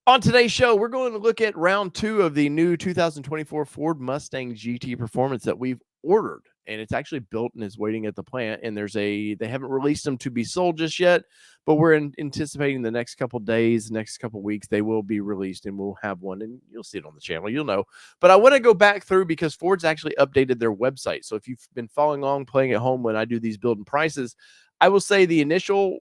On today's show, we're going to look at round two of the new 2024 Ford Mustang GT Performance that we've ordered. And it's actually built and is waiting at the plant. And they haven't released them to be sold just yet, but we're anticipating the next couple days, next couple weeks, they will be released and we'll have one and you'll see it on the channel. You'll know. But I want to go back through because Ford's actually updated their website. So if you've been following along playing at home when I do these build and prices, I will say the initial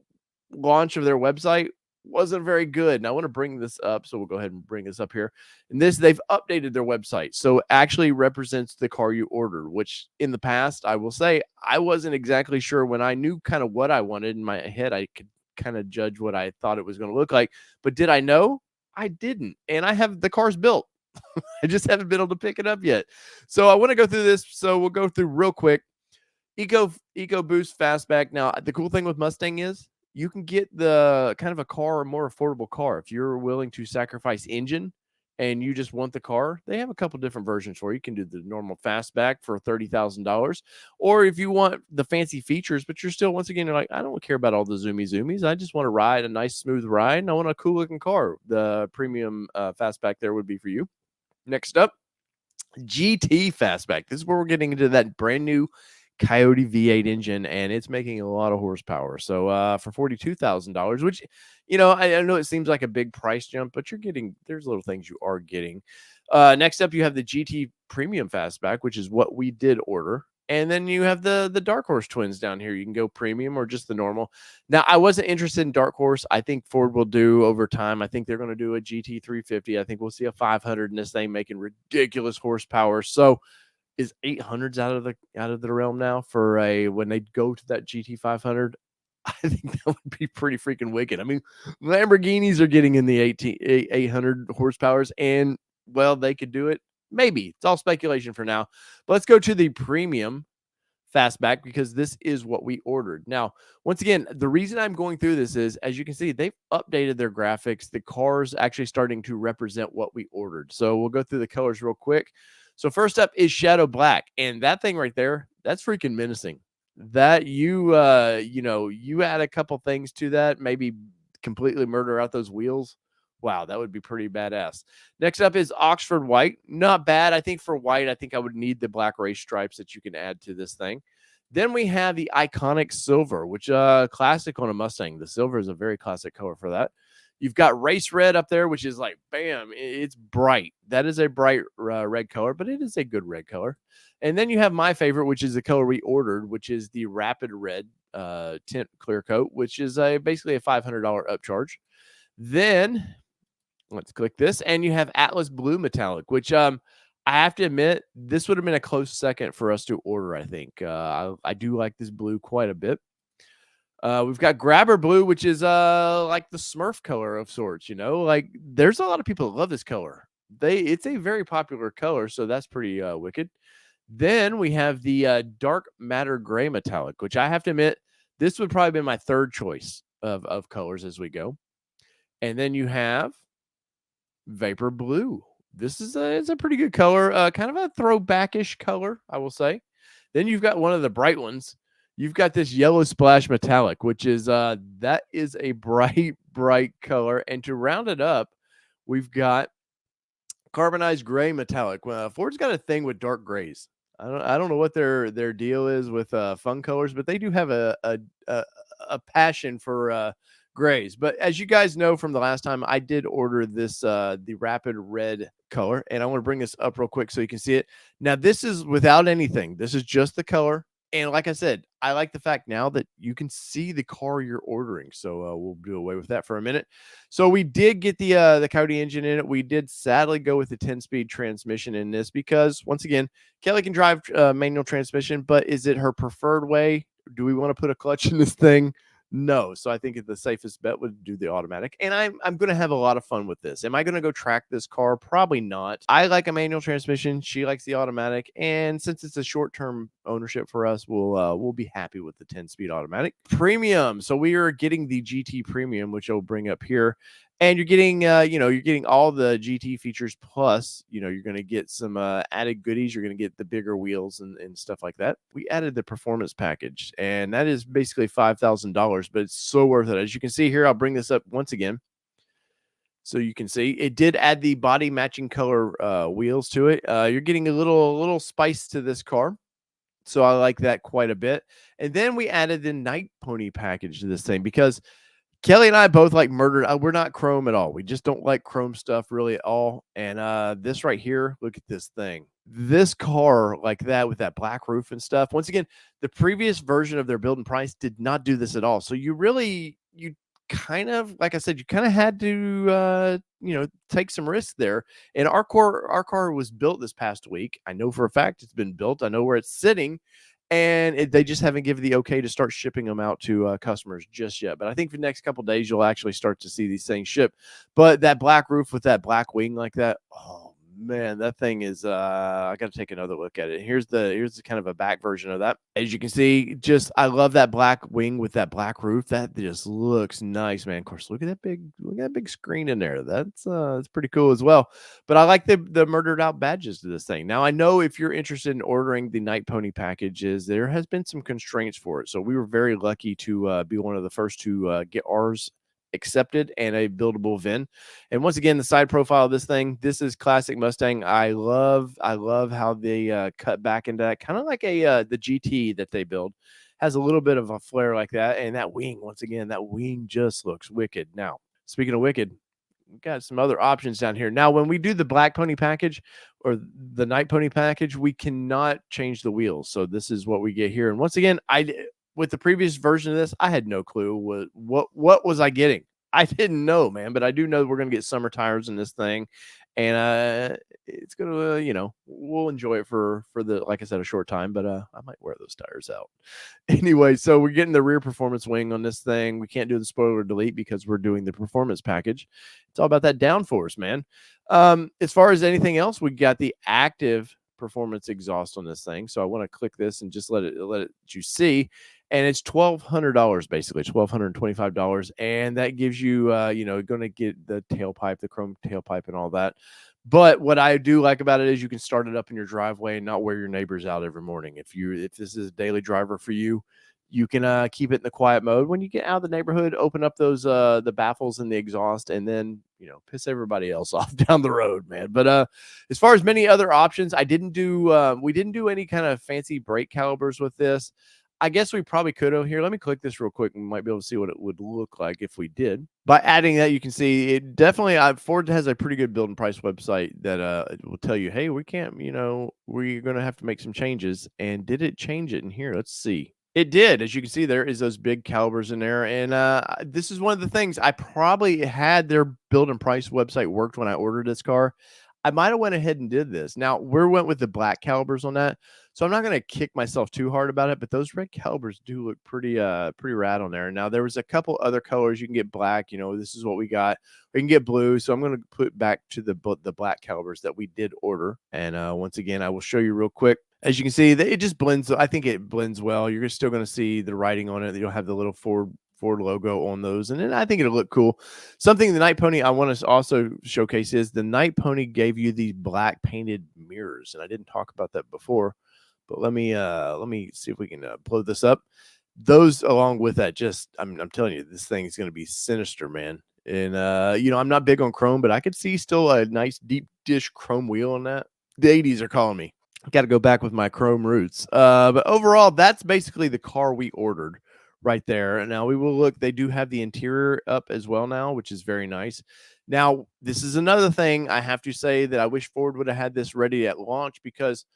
launch of their website wasn't very good. And I want to bring this up. So we'll go ahead and bring this up here. And they've updated their website. So it actually represents the car you ordered, which in the past, I will say, I wasn't exactly sure when I knew kind of what I wanted in my head. I could kind of judge what I thought it was going to look like. But did I know? I didn't. And I have the cars built. I just haven't been able to pick it up yet. So I want to go through this. So we'll go through real quick. Eco Boost Fastback. Now, the cool thing with Mustang is you can get the kind of a car, a more affordable car. If you're willing to sacrifice engine and you just want the car, they have a couple different versions for you. You can do the normal Fastback for $30,000. Or if you want the fancy features, but you're still, once again, you're like, I don't care about all the zoomies. I just want to ride a nice, smooth ride, and I want a cool looking car. The premium Fastback there would be for you. Next up, GT Fastback. This is where we're getting into that brand new Coyote V8 engine, and it's making a lot of horsepower. So for $42,000, which, I know it seems like a big price jump, but there's little things you are getting. Next up, you have the GT Premium Fastback, which is what we did order. And then you have the Dark Horse twins down here. You can go premium or just the normal. Now, I wasn't interested in Dark Horse. I think Ford will do over time. I think they're going to do a GT 350. I think we'll see a 500 in this thing making ridiculous horsepower. So is 800s out of the realm now for when they go to that GT 500? I think that would be pretty freaking wicked. I mean, Lamborghinis are getting in the 800 horsepowers, and well, they could do it. Maybe it's all speculation for now. But let's go to the premium Fastback because this is what we ordered. Now, once again, the reason I'm going through this is, as you can see, they've updated their graphics. The car's actually starting to represent what we ordered. So we'll go through the colors real quick. So first up is Shadow Black, and that thing right there, that's freaking menacing. That you add a couple things to that, maybe completely murder out those wheels. Wow, that would be pretty badass. Next up is Oxford White. Not bad. I think for white, I think I would need the black race stripes that you can add to this thing. Then we have the iconic silver, which classic on a Mustang. The silver is a very classic color for that. You've got race red up there, which is like, bam, it's bright. That is a bright red color, but it is a good red color. And then you have my favorite, which is the color we ordered, which is the rapid red tint clear coat, which is basically a $500 upcharge. Then let's click this, and you have Atlas Blue Metallic, which I have to admit, this would have been a close second for us to order, I think. I do like this blue quite a bit. We've got Grabber Blue, which is like the Smurf color of sorts, like there's a lot of people that love this color. It's a very popular color, so that's pretty wicked. Then we have the Dark Matter Gray Metallic, which I have to admit, this would probably be my third choice of colors as we go. And then you have Vapor Blue. This is it's a pretty good color, kind of a throwbackish color, I will say. Then you've got one of the bright ones. You've got this Yellow Splash Metallic, which is that is a bright color. And to round it up, we've got Carbonized Gray Metallic. Ford's got a thing with dark grays. I don't know what their deal is with fun colors, but they do have a passion for grays. But as you guys know from the last time, I did order this the rapid red color, and I want to bring this up real quick so you can see it. Now, this is without anything. This is just the color. And like I said, I like the fact now that you can see the car you're ordering. So we'll do away with that for a minute. So we did get the Coyote engine in it. We did sadly go with the 10-speed transmission in this because, once again, Kelly can drive manual transmission, but is it her preferred way? Do we want to put a clutch in this thing? No. So I think the safest bet would do the automatic. And I'm going to have a lot of fun with this. Am I going to go track this car? Probably not. I like a manual transmission. She likes the automatic. And since it's a short-term ownership for us, we'll be happy with the 10-speed automatic. Premium. So we are getting the GT Premium, which I'll bring up here. And you're getting, you're getting all the GT features plus, you're going to get some added goodies. You're going to get the bigger wheels and stuff like that. We added the performance package, and that is basically $5,000, but it's so worth it. As you can see here, I'll bring this up once again. So you can see it did add the body matching color wheels to it. You're getting a little spice to this car. So I like that quite a bit. And then we added the night pony package to this thing because Kelly and I both like murdered. We're not chrome at all. We just don't like chrome stuff really at all. And this right here, look at this thing. This car like that with that black roof and stuff. Once again, the previous version of their build and price did not do this at all. So you kind of, like I said, you kind of had to take some risks there. And our car was built this past week. I know for a fact it's been built. I know where it's sitting, and they just haven't given the okay to start shipping them out to customers just yet. But I think for the next couple of days, you'll actually start to see these things ship. But that black roof with that black wing like that, oh man, that thing is. I got to take another look at it. Here's the kind of a back version of that. As you can see, just I love that black wing with that black roof. That just looks nice, man. Of course, look at that big screen in there. That's pretty cool as well. But I like the murdered out badges to this thing. Now I know if you're interested in ordering the Night Pony packages, there has been some constraints for it. So we were very lucky to be one of the first to get ours accepted and a buildable VIN. And once again, the side profile of this thing, this is classic Mustang. I love how they cut back into that, kind of like the GT that they build. Has a little bit of a flare like that, and that wing, once again, that wing just looks wicked. Now, speaking of wicked, we got some other options down here. Now, when we do the black pony package or the night pony package, we cannot change the wheels. So this is what we get here. And once again, with the previous version of this, I had no clue what was I getting. I didn't know, man, but I do know we're gonna get summer tires in this thing, and it's gonna, we'll enjoy it for the, like I said, a short time, but I might wear those tires out anyway. So we're getting the rear performance wing on this thing. We can't do the spoiler delete because we're doing the performance package. It's all about that downforce, man. As far as anything else, we got the active performance exhaust on this thing. So I want to click this and just let it you see. And it's $1,200 basically, $1,225, and that gives you, going to get the tailpipe, the chrome tailpipe, and all that. But what I do like about it is you can start it up in your driveway and not wear your neighbors out every morning. If this is a daily driver for you, you can keep it in the quiet mode. When you get out of the neighborhood, open up those the baffles and the exhaust, and then piss everybody else off down the road, man. But as far as many other options, we didn't do any kind of fancy brake calibers with this. I guess we probably could have. Here, let me click this real quick and we might be able to see what it would look like if we did. By adding that, you can see it definitely, Ford has a pretty good build and price website that will tell you, hey, we can't, we're going to have to make some changes. And did it change it in here? Let's see. It did. As you can see, there is those big calibers in there. And this is one of the things I probably had their build and price website worked when I ordered this car. I might have went ahead and did this. Now, we went with the black calibers on that. So I'm not going to kick myself too hard about it, but those red calibers do look pretty rad on there. Now, there was a couple other colors. You can get black, this is what we got. We can get blue. So I'm going to put back to the black calibers that we did order. And once again, I will show you real quick. As you can see, it just blends. I think it blends well. You're still going to see the writing on it. You'll have the little Ford logo on those, and then I think it'll look cool. Something the Night Pony I want to also showcase is the Night Pony gave you these black painted mirrors, and I didn't talk about that before, but let me see if we can blow this up. Those along with that, just I'm telling you, this thing is going to be sinister, man. And I'm not big on chrome, but I could see still a nice deep dish chrome wheel on that. The 80s are calling me. Got to go back with my chrome roots. But overall, that's basically the car we ordered right there. And now we will look. They do have the interior up as well now, which is very nice. Now, this is another thing I have to say that I wish Ford would have had this ready at launch, because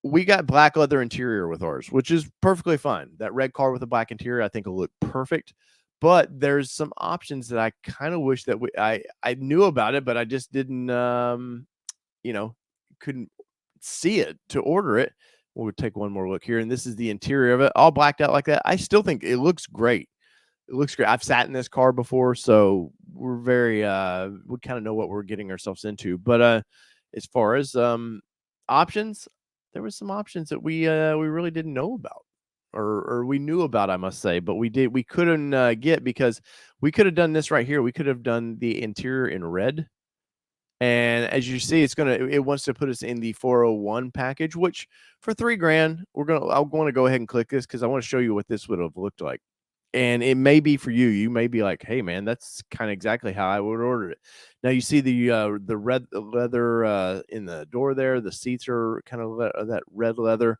we got black leather interior with ours, which is perfectly fine. That red car with a black interior, I think, will look perfect. But there's some options that I kind of wish that I knew about it, but I just didn't, couldn't see it to order it. We'll take one more look here, and this is the interior of it, all blacked out like that. I still think it looks great. It looks great. I've sat in this car before, so we're very we kind of know what we're getting ourselves into. But as far as options, there was some options that we really didn't know about, or we knew about, I must say, but we couldn't get, because we could have done this right here. We could have done the interior in red. And as you see, it wants to put us in the 401 package, which for $3,000, I want to go ahead and click this because I want to show you what this would have looked like. And it may be for you. You may be like, "Hey, man, that's kind of exactly how I would order it." Now you see the red leather in the door there. The seats are kind of that red leather.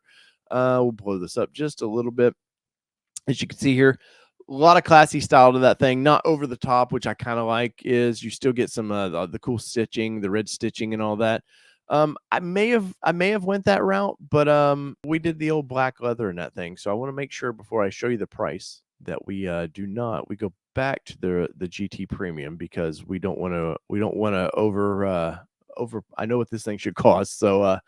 We'll blow this up just a little bit. As you can see here, a lot of classy style to that thing, not over the top, which I kind of like. Is you still get some the cool stitching, the red stitching, and all that. I may have went that route, but we did the old black leather in that thing, so I want to make sure before I show you the price that we do not. We go back to the GT Premium because we don't want to over. I know what this thing should cost, so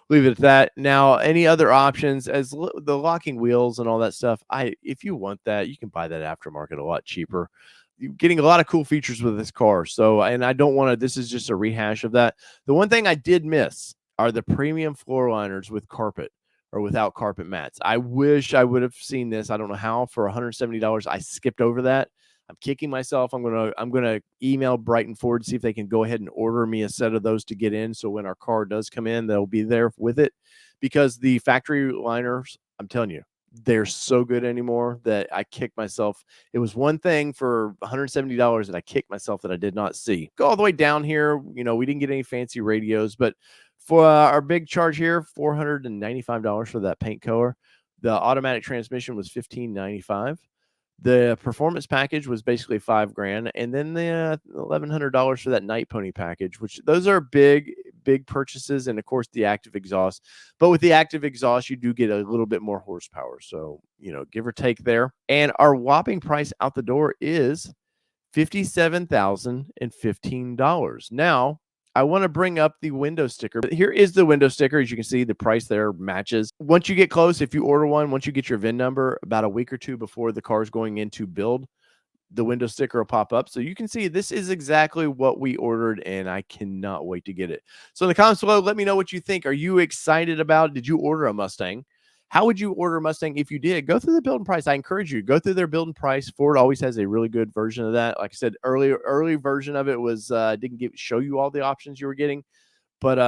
leave it at that. Now, any other options as the locking wheels and all that stuff, if you want that, you can buy that aftermarket a lot cheaper. You're getting a lot of cool features with this car. So, and I don't want to, this is just a rehash of that. The one thing I did miss are the premium floor liners with carpet or without carpet mats. I wish I would have seen this. I don't know how for $170. I skipped over that. I'm kicking myself. I'm gonna email Brighton Ford, see if they can go ahead and order me a set of those to get in. So when our car does come in, they'll be there with it. Because the factory liners, I'm telling you, they're so good anymore that I kicked myself. It was one thing for $170 that I kicked myself that I did not see. Go all the way down here. We didn't get any fancy radios, but for our big charge here, $495 for that paint color. The automatic transmission was $1,595. The performance package was basically $5,000, and then the $1,100 for that night pony package, which those are big purchases, and of course the active exhaust. But with the active exhaust, you do get a little bit more horsepower, so give or take there. And our whopping price out the door is $57,015. Now, I want to bring up the window sticker. Here is the window sticker. As you can see, the price there matches. Once you get close, if you order one, once you get your VIN number, about a week or two before the car is going into build, the window sticker will pop up. So you can see this is exactly what we ordered, and I cannot wait to get it. So in the comments below, let me know what you think. Are you excited about it? Did you order a Mustang? How would you order a Mustang if you did? Go through the build and price. I encourage you to go through their build and price. Ford always has a really good version of that. Like I said, early version of it was didn't show you all the options you were getting. But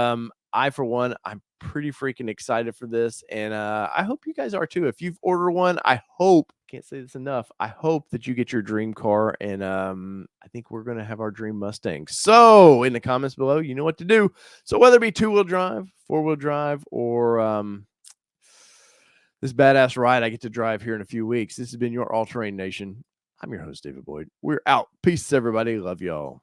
I, for one, I'm pretty freaking excited for this, and I hope you guys are too. If you've ordered one, I hope, can't say this enough, I hope that you get your dream car, and I think we're gonna have our dream Mustang. So in the comments below, you know what to do. So whether it be 2-wheel drive, 4-wheel drive, or this badass ride I get to drive here in a few weeks, this has been your All Terrain Nation. I'm your host, David Boyd. We're out. Peace, everybody. Love y'all.